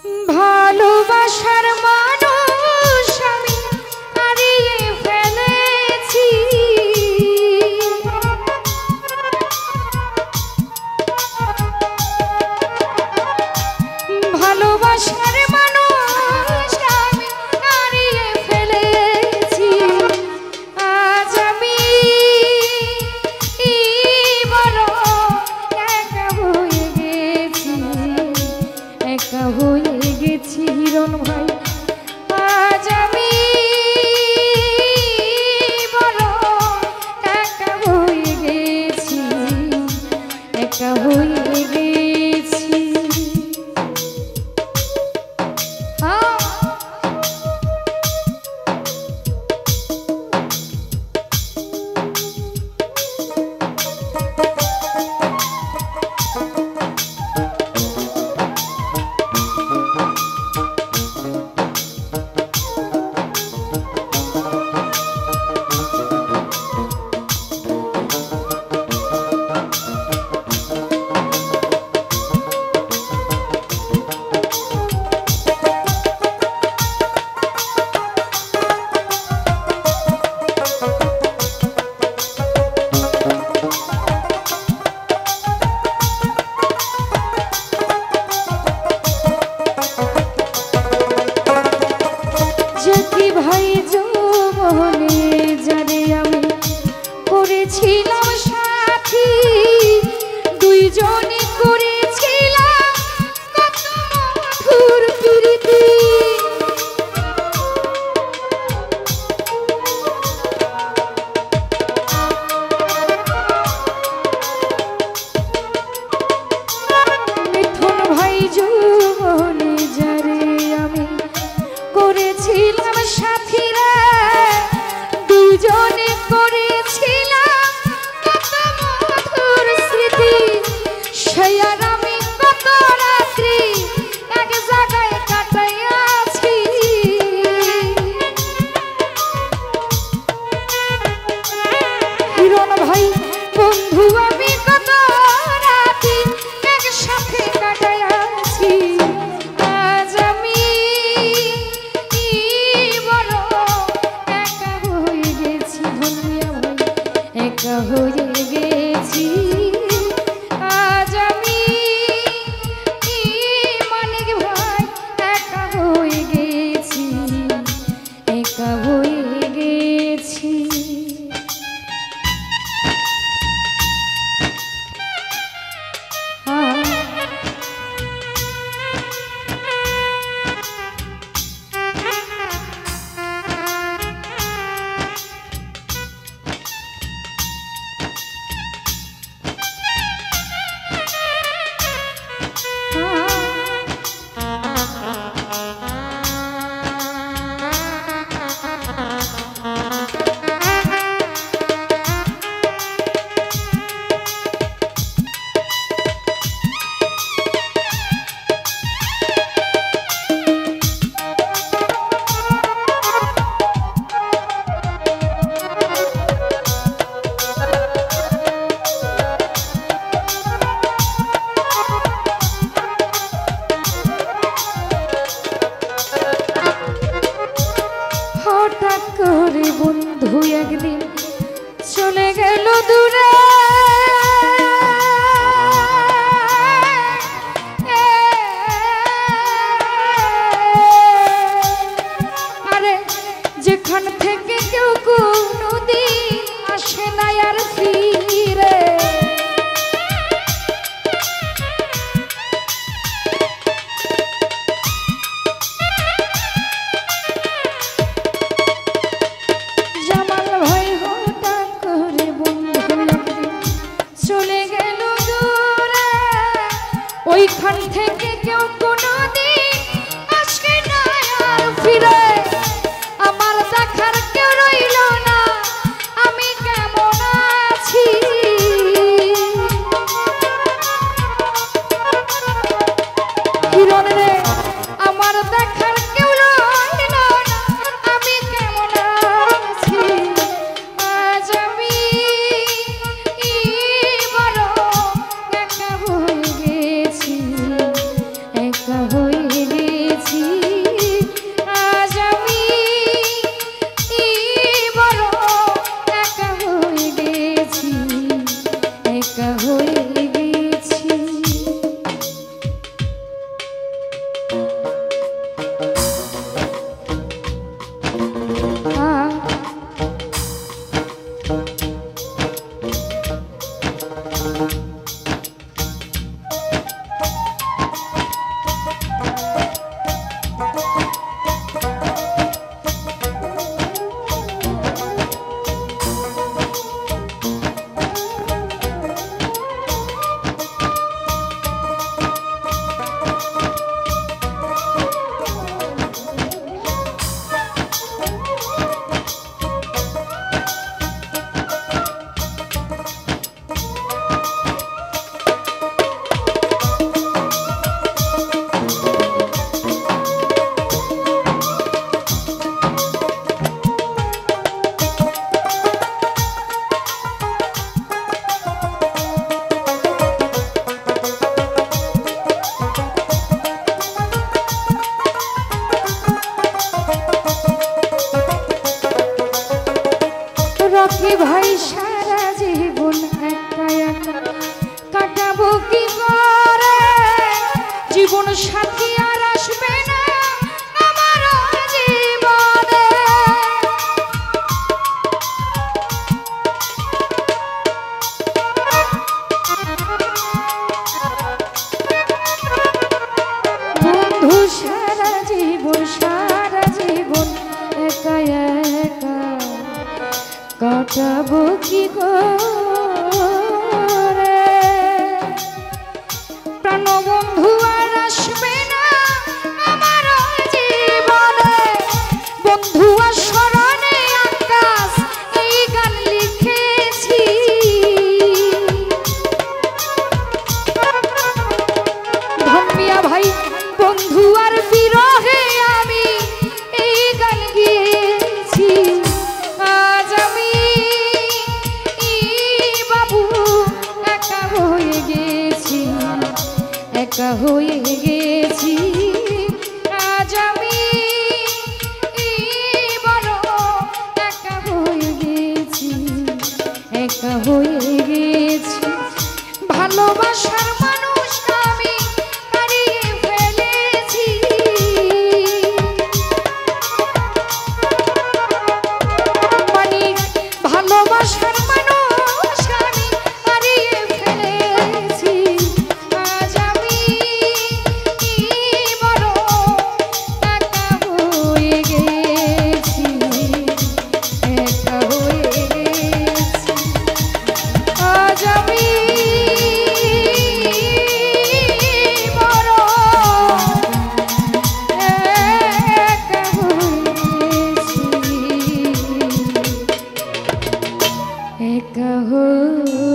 ভালোবাসার মানুষ আমি হারিয়ে ফেলেছি। ভালোবাসার মানুষ আমি হারিয়ে ফেলেছি। আজ আমি বড় একা হয়ে গেছি, একা হয়ে গেছি হিরণ ভাই। আজ আমি বড় একা হয়ে গেছি, একা হয়ে গেছি। ভাই যৌবনে যারে আমি করেছিলাম সাথী, দুইজনে করেছিলাম কত মধুর প্রীতি। মিথুন ভাই যৌবনে যারে আমি করেছিলাম সাথীরা, দুজনে করেছিলাম কত মধুর স্মৃতি। সেই আর আমি কত রাত্রি এক জায়গায় কাটাইয়াছি। হিরণ ভাই বন্ধু আমি কত রাত্রি একসাথে কাটাইয়াছি। আজ আমি একা হয়ে গেছি। আজ আমি মানিক ভাই একা হয়ে গেছি, একা হয়ে গেছি। হঠাৎ করে বন্ধু একদিন চলে গেল দূরে। আরে যেখান থেকে কেউ কোনোদিন আসে না আর ফিরে। ওইখান থেকে কেউ কোনোদিন আসে না আর ফিরে। আমার দেখার কেউ রইল না, আমি কেমন আছি। হিরণ রে আমার দেখার কেউ রইল না, আমি কেমন আছি। আজ আমি বড় একা হয়ে গেছি, একা হয়ে ভাই সারা জীবন একা একা কাটাবো কি করে, জীবন সাথী আর আসবে না আমার জীবনে। বন্ধু সারা জীবন একা একা কাটাবো কি করে, প্রাণবন্ধু আর আসবে না আমার জীবনে। বন্ধু আর স্মরণে আকাশ এই গান লিখেছি, ধন্যা ভাই বন্ধু আর বিরহে আমি এই গান গেয়েছি। আজ আমি বাবু একা হয়ে গেছি, একা হয়ে গেছি। আজ আমি বড় একা হয়ে গেছি, একা হয়ে গেছি। ভালোবাসার মানুষ আমি হারিয়ে ফেলেছি, মানে ভালোবাসার মানুষ আমি হারিয়ে ফেলেছি। আজ আমি বড় একা হয়ে গেছি, একা হয়ে গেছি। আজ আমি বড় একা হয়েছি, একা হয়ে